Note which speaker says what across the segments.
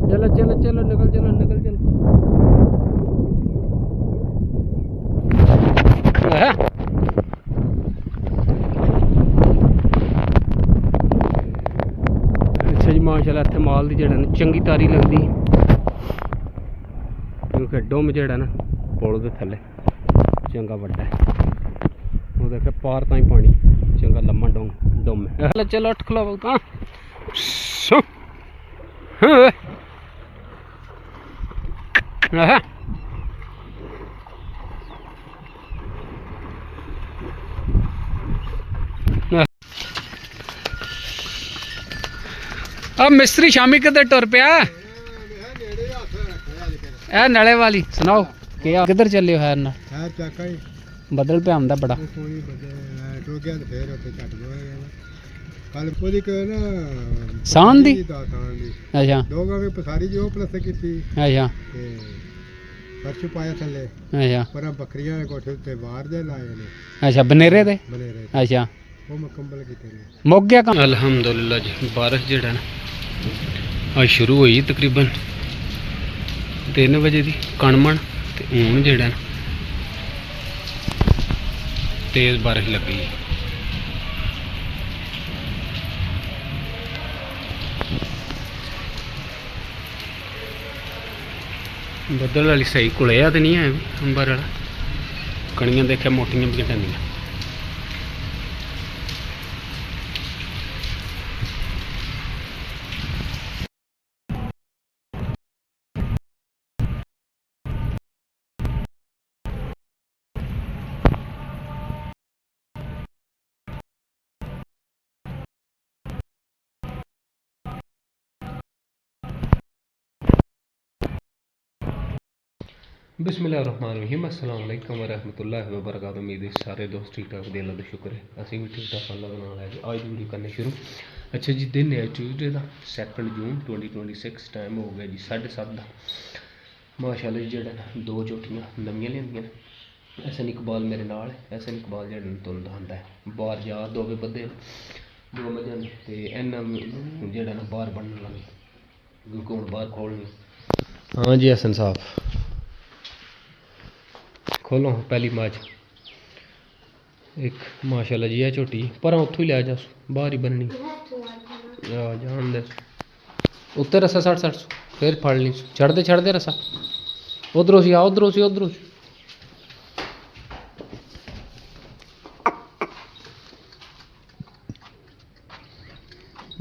Speaker 1: चलो चलो चलो निकल चलो निकल चलो। अच्छा जी माशाल्लाह इत्थे माल दी जेह्ड़ा ना चंगी तारी लगदी क्योंकि डुम जेह्ड़ा ना पुल दे थल्ले चंगा वड्डा है। वो देखे पार ताईं पानी चंगा लम्मा डुम है। चलो अठ खलो हाँ अब मिस्त्री शामी किधर टुर पिया ए नले वाली सुनाओ क्या किधर चले हो है ना बदल पे आंदा बड़ा सांद दी अच्छा
Speaker 2: दो गावे पसारी जो प्लस की
Speaker 1: अच्छा
Speaker 2: फर्श पाया थले
Speaker 1: अच्छा
Speaker 2: पर बकरियां कोठे ते बाहर दे लाए ने
Speaker 1: अच्छा बनेरे दे
Speaker 2: बनेरे
Speaker 1: अच्छा
Speaker 2: वो मुकम्मल कीते ने
Speaker 1: मुक गया काम अल्हम्दुलिल्लाह जी। बारिश जेड़ा ना आज शुरू हुई तकरीबन 3 बजे दी कणमण ते हून जेड़ा ना तेज बारिश लगी है। बदल वाली सही घुलिया तो नहीं है अंबर वाला कणियां देखिया मोटियां भी टंगियां। बिस्मिल्लाहिर्रहमानिर्रहीम अस्सलाम वालेकुम वरहमतुल्लाहि वबरकातुहू। उम्मीद है सारे दोस्त ठीक ठाक दे अल्लाह दा शुक्र है असीं भी ठीक ठाक अल्लाह दा नाम लैके आज दी वीडियो करने शुरू। अच्छा जी दिन है ट्यूसडे का 2 जून 2026 टाइम हो गया जी 7:30 का। माशाल्लाह जी जेह्ड़ा ना 2 झोटियां नवियां लेंदियां ने। ऐसा इकबाल मेरे नाल है ऐसा इकबाल जेह्ड़ा तुंद आंदा है बाहर जा दो बद्धे 2 मझां ने ते इन्ना जेह्ड़ा ना बाहर बनने लगे क्योंकि हुण बाहर खोलनी। हाँ जी हसन साहब खोलो पहली मज एक माशाल्लाह जी है झोटी पर उत्थों ही लै जा बाहर ही बननी जान दे उत्ते रस्सा 60 फिर फड़ ली छड़दे रस्सा उधरों सी आ उधरों सी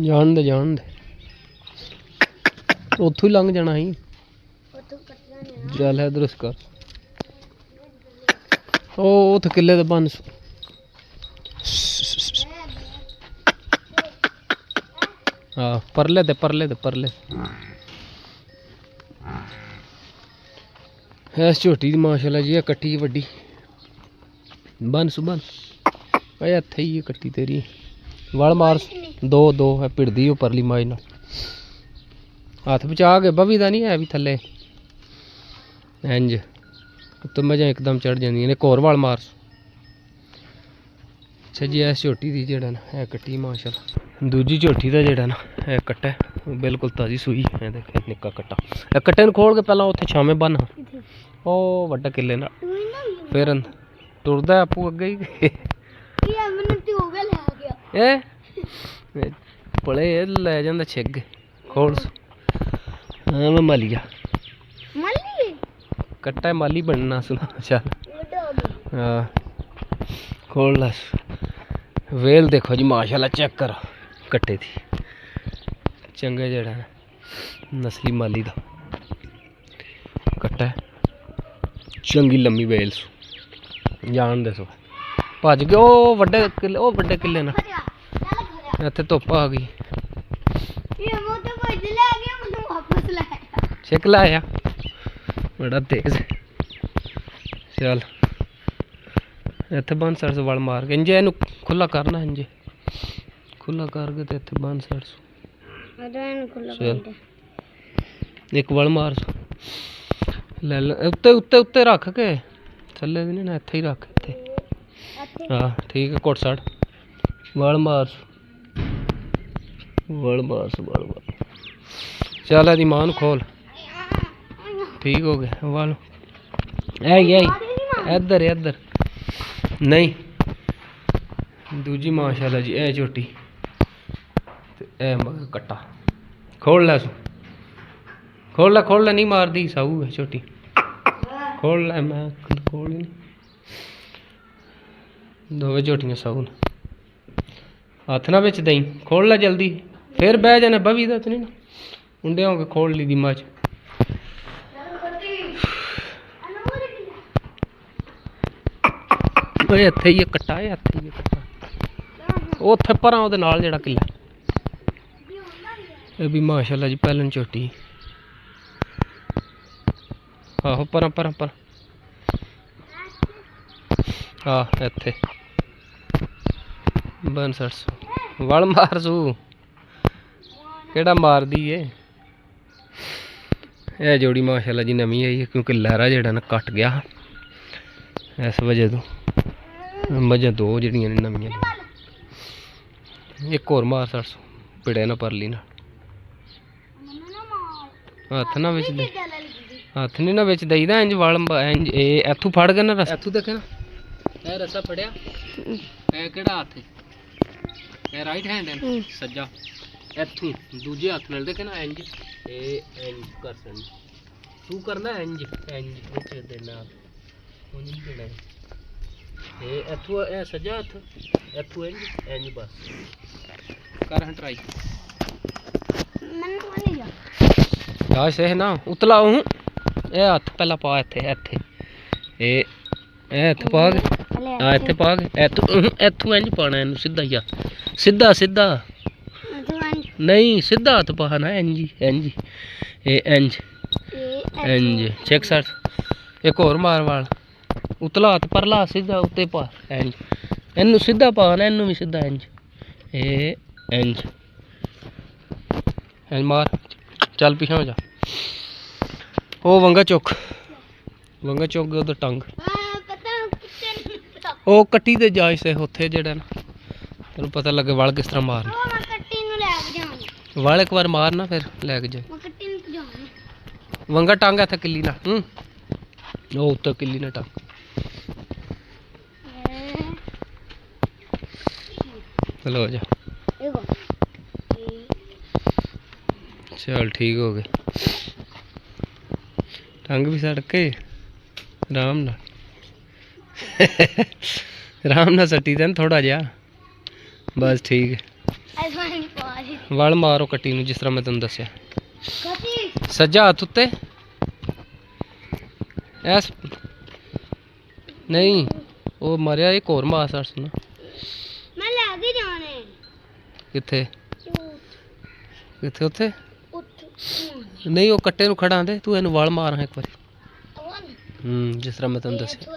Speaker 1: जान दे उत्थों ही लंघ जाना ही चल है इधर कर ओ उत किले दे बन हाँ परले इस झोटी दी माशाल्लाह जी कट्टी वड्डी बन सुबन इत्थे ही कट्टी तेरी वल मार दो है भिड़दी परली माज नाल हथ बचा के बवी दा नहीं है भी थले इंज तो मजा एकदम चढ़ जांदियां ने कोर वाल मार। अच्छा जी इस झोटी दी जेड़ा ना है कट्टी माशाल्लाह दूजी झोटी दा जेड़ा ना है कट्टा बिल्कुल ताज़ी सूई है देख निक्का कट्टा कट्टे नूं खोल के पहला उत्थे छावे बन ओ वड्डा किले नाल फिर टुरदा आपू अगे ही पले लै जांदा छिग खोल हाँ मैं मालिया कट्टा माली बनना सुना चल हाँ खोल लस वेल देखो जी माशाल्लाह चेक करो कट्टे दी चंगा जेड़ा नस्ली माली दा कट्टा चंगी लम्मी वेल जान दे सो भज गए ओ वड्डे किले ना इत्थे धुप्प आ गई छिक लाया बड़ा तेज चल इत्थे बन सड़ वल मार के इंजे इनू खुला करना इंजे खुला करके तो इत्थे बन सड़ चल एक वल मार ले उत्ते उत्ते उत्ते रख के थल्ले भी नहीं ना इत्थे ही रख इत्थे हाँ ठीक है कोट सड़ वल मार ਵਲ ਬਸ ਵਲ ਚੱਲ ਇਹਦੀ ਮਾਂ ਨੂੰ ਖੋਲ ਠੀਕ ਹੋ ਗਿਆ ਵਲ ਇੱਧਰ ਇੱਧਰ ਨਹੀਂ ਦੂਜੀ ਮਾਸ਼ਾਅੱਲਾ ਜੀ ਇਹ ਝੋਟੀ ਤੇ ਇਹ ਮਗਰ ਕੱਟਾ ਖੋਲ ਲੈ ਸੂ ਖੋਲ ਲੈ ਨਹੀਂ ਮਾਰਦੀ ਸਾਊ ਹੈ ਝੋਟੀ ਖੋਲ ਲੈ ਮੈਂ ਖੋਲ ਹੀ ਨਹੀਂ ਦੋਵੇਂ ਝੋਟੀਆਂ ਸਾਊ ਨੇ ਹੱਥ ਨਾ ਵਿੱਚ ਦਈ ਖੋਲ ਲੈ ਜਲਦੀ ਫਿਰ ਬਹਿ ਜਾਣਾ ਬਵੀ ਦਾ ਤੇ ਨਹੀਂ ਨਾ ਮੁੰਡਿਆਂ ਹੋ ਕੇ ਖੋਲ ਲਈ ਦੀ ਮੱਝ ਓਏ ਇੱਥੇ ਹੀ ਕੱਟਾ ਇੱਥੇ ਹੀ ਕੱਟਾ ਉੱਥੇ ਪਰਾਂ ਉਹਦੇ ਨਾਲ ਜਿਹੜਾ ਕਿੱਲਾ ਇਹ ਵੀ ਮਾਸ਼ਾਅੱਲਾ ਜੀ ਪਹਿਲਨ ਝੋਟੀ ਆਹੋ ਪਰਾਂ ਆਹ ਇੱਥੇ ਬਨ ਸਰਸੋਂ ਵਲ ਮਾਰ ਸੂ ਕਿਹੜਾ ਮਾਰਦੀ ਏ ਇਹ ਜੋੜੀ ਮਾਸ਼ਾਅੱਲਾ ਜੀ ਨਵੀਂ ਆਈ ਹੈ ਕਿਉਂਕਿ ਲਹਿਰਾ ਜਿਹੜਾ ਨਾ ਕੱਟ ਗਿਆ ਇਸ ਵਜ੍ਹਾ ਤੋਂ ਮੱਝਾਂ ਦੋ ਜਿਹੜੀਆਂ ਨੇ ਨਵੀਆਂ ਇੱਕ ਹੋਰ ਮਾਰ ਸਰਸੋਂ ਪਿੜੇ ਨਾ ਪਰਲੀ ਨਾਲ ਹੱਥ ਨਾ ਵਿੱਚ ਦੇ ਹੱਥ ਨਹੀਂ ਨਾ ਵਿੱਚ ਦਈਦਾ ਇੰਜ ਵਲ ਇੰਜ ਇਹ ਇੱਥੋਂ ਫੜ ਕੇ ਨਾ ਰਸ ਇੱਥੋਂ ਦੇਖੇ ਨਾ ਇਹ ਰਸਾ ਫੜਿਆ ਇਹ ਕਿਹੜਾ ਹੱਥ ਇਹ ਰਾਈਟ ਹੈਂਡ ਹੈ ਸੱਜਾ ਇੱਥੋਂ ਦੂਜੇ ਹੱਥ ਨਾਲ ਦੇਖੇ ਨਾ ਇੰਜ ਇਹ ਇੰਜ ਕਰ ਸਕਦੀ ਤੂੰ ਕਰਨਾ ਇੰਜ ਵਿੱਚ ਦੇ ਨਾਲ ਉਹ ਨਹੀਂ ਦੇਣਾ ਇਹ ਇੱਥੋਂ ਇਹ ਸੱਜਾ ਹੱਥ ਇੱਥੋਂ ਇੰਜ ਬਸ ਕਰ ਹਾਂ ਟਰਾਈ ਮੈਨੂੰ ਨਹੀਂ ਜਾ ਆ ਸਹਿ ਨਾ ਉਤਲਾ ਹੂੰ ਇਹ ਹੱਥ ਪਹਿਲਾਂ ਪਾ ਇੱਥੇ ਇਹ ਹੱਥ ਪਾ ਕੇ ਆ ਇੱਥੇ ਪਾ ਕੇ ਇੱਥੋਂ ਇੰਜ ਪਾਣਾ ਇਹਨੂੰ ਸਿੱਧਾ ਹੀ ਸਿੱਧਾ ਨਹੀਂ ਸਿੱਧਾ ਹੱਥ ਪਾ ਨਾ ਇੰਜ ਇਹ ਇੰਜ ਚੈੱਕ ਸਰ ਇੱਕ ਹੋਰ ਮਾਰ ਵਾਲ ਉਤਲਾ ਹੱਥ ਪਰਲਾ ਸਿੱਧਾ ਉੱਤੇ ਪਾ ਇੰਜ ਇਹਨੂੰ ਸਿੱਧਾ ਪਾ ਨਾ ਇਹਨੂੰ ਵੀ ਸਿੱਧਾ ਇੰਜ ਇਹ ਇੰਜ ਮਾਰ ਚੱਲ ਪਿਛਾਂ ਜਾ ਉਹ ਵੰਗਾ ਚੁੱਕ ਗਿਆ ਉਧਰ ਟੰਗ ਉਹ ਕੱਟੀ ਤੇ ਜਾਇ ਸੇ ਉੱਥੇ ਜਿਹੜਾ ਨਾ ਤੈਨੂੰ ਪਤਾ ਲੱਗੇ ਵਲ ਕਿਸ ਤਰ੍ਹਾਂ ਮਾਰਨਾ ਵਲ ਇੱਕ ਵਾਰ ਮਾਰਨਾ ਫਿਰ ਲੈ ਕੇ ਜਾ ਵੰਗਾ ਟੰਗ ਇੱਥੇ ਕਿੱਲੀ ਨਾਲ ਉਹ ਉੱਤੇ ਕਿੱਲੀ ਨਾਲ ਟੰਗ ਚਲੋ ਹੋ ਜਾ चल ठीक हो गए टंग भी सड़ के आराम ना सट्टी देन थोड़ा जा बस ठीक है वल मारो कट्टी नूं जिस तरह मैं तुहानूं दस्सिया सज्जा हत्थ उत्ते ऐस नहीं वो मरिया एक होर मार सड़ सुना मैं लैके जाने कित्थे कित्थे उत्थे नहीं वो कट्टे नूं खड़ा दे तू इहनूं वल मार एक बार जिस तरह मैं तुहानूं दस्सिया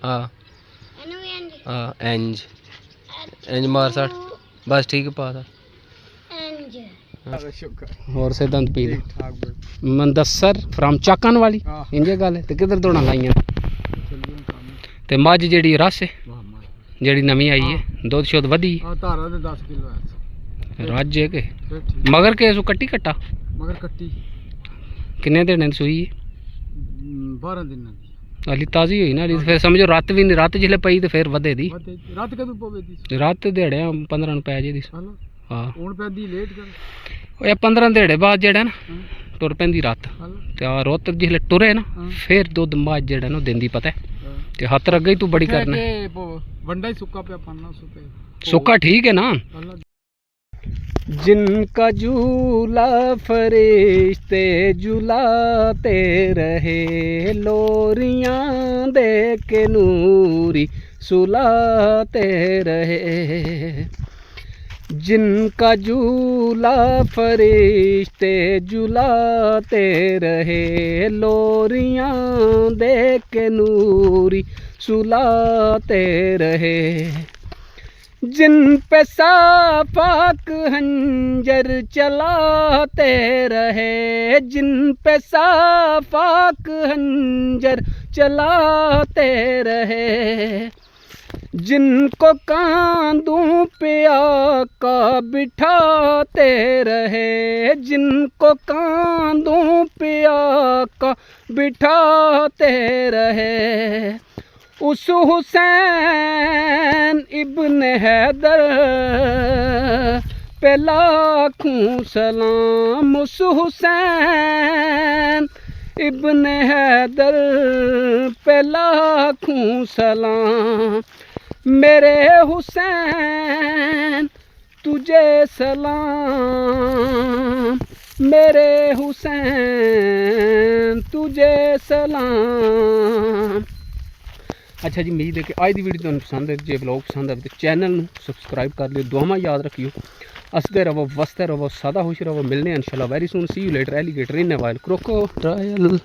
Speaker 1: हाँ इंज मार सड़ बस ठीक है पा और से दंद पी दे मंदसर फ्राम चाकन वाली इंजे गल ते किधर दौड़ा लाइयां ते मझ जेड़ी रस है जेड़ी नवीं आई है दुध शुद्ध वधी धारा दे 10 किलो रज है के मगर के सु कट्टी कट्टा मगर कट्टी किन्ने दिन सूई 12 दिन अली ताजी हुई ना अली फिर समझो रात भी नहीं रात जिले पई ते फिर वधे दी रात कदों पवे दी रात दिहाड़े 15 ਨੂੰ ਪੈ ਜੇ ਦੀ ਹਾਂ ਹੁਣ ਪੈਂਦੀ ਲੇਟ ਕਰ ਉਹ 15 ਦਿਹਾੜੇ ਬਾਅਦ ਜਿਹੜਾ ਨਾ ਟੁਰ ਪੈਂਦੀ ਰਾਤ ਤੇ ਆ ਰੋਤ ਜਿਲੇ ਟੁਰੇ ਨਾ ਫਿਰ ਦੁੱਧ ਮੱਝ ਜਿਹੜਾ ਨਾ ਦਿੰਦੀ ਪਤਾ ਤੇ ਹੱਥ ਰੱਗੇ ਤੂੰ ਬੜੀ ਕਰਨਾ ਵੰਡਾ ਹੀ ਸੁੱਕਾ ਪਿਆ ਪਾਣਾ ਸੁੱਕਾ ਠੀਕ ਹੈ ਨਾ जिनका झूला फरिश्ते झूलाते रहे लोरियां दे के नूरी सुलाते रहे जिनका झूला फरिश्ते झूलाते रहे लोरियां दे के नूरी सुलाते रहे जिन पे साफाक हंजर चलाते रहे जिन पे साफाक हंजर चलाते रहे जिनको कांधों पे आका बिठाते रहे, जिनको कांधों पे आका बिठाते रहे। उस हुसैन इब्न हैदर पे लाखों सलाम, उस हुसैन इब्न हैदर पे लाखों सलाम। मेरे हुसैन तुझे सलाम, मेरे हुसैन तुझे सलाम। अच्छा जी, उम्मीद है कि आज की वीडियो तुहानू पसंद है। जे ब्लॉग पसंद आए तो चैनल नू सबसक्राइब कर लियो। दुआवां याद रखियो। हसते रहो, वसते रहो, सदा खुश रहो। मिलने इंशाल्लाह very soon. See you later. Alligator in a while crocodile.